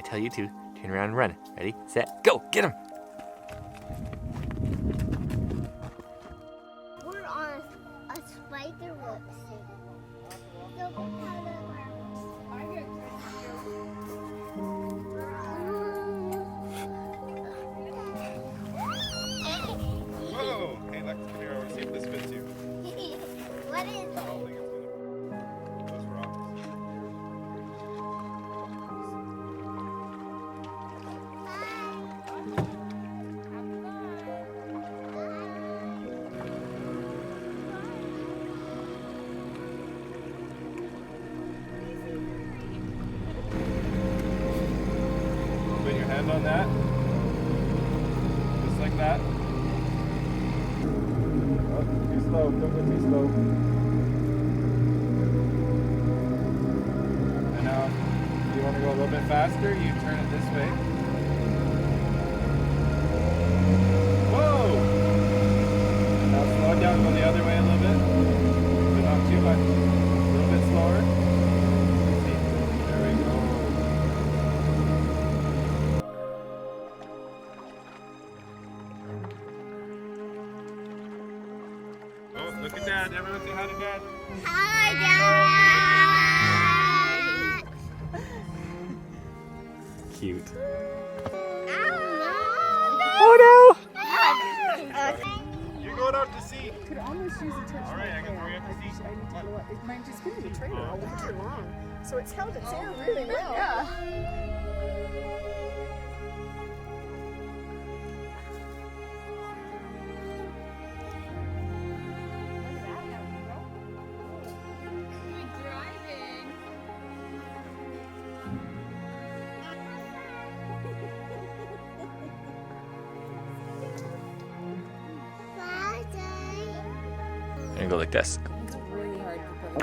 tell you to turn around and run. Ready, set, go! Get him! We're on a spider web scene. Look how Whoa! Hey, Lex, come here. I want to see if this fits you. What is I it? don't think it's gonna. Those rocks. Put your hand on that. Just like that. Oh, too slow. Don't go too slow. And now, if you want to go a little bit faster, you turn it this way. Whoa! Now slow it down, go the other way a little bit. But not too much. A little bit slower. There we go. Oh, look at Dad. Everyone say hi to Dad. Hi, Dad! Cute. Oh, no! You're going out to sea. Could almost use a touch. All right, I can throw you out to sea. I need to go up. It might just be the trailer all winter long. So it's held its air really well. Yeah. I'm gonna go like this. It's really hard to put.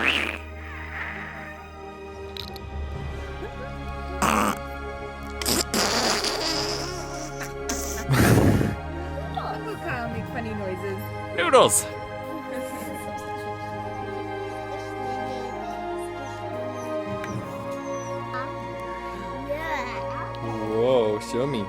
Oh, Kyle make funny noises. Noodles! Yeah. Whoa, show me.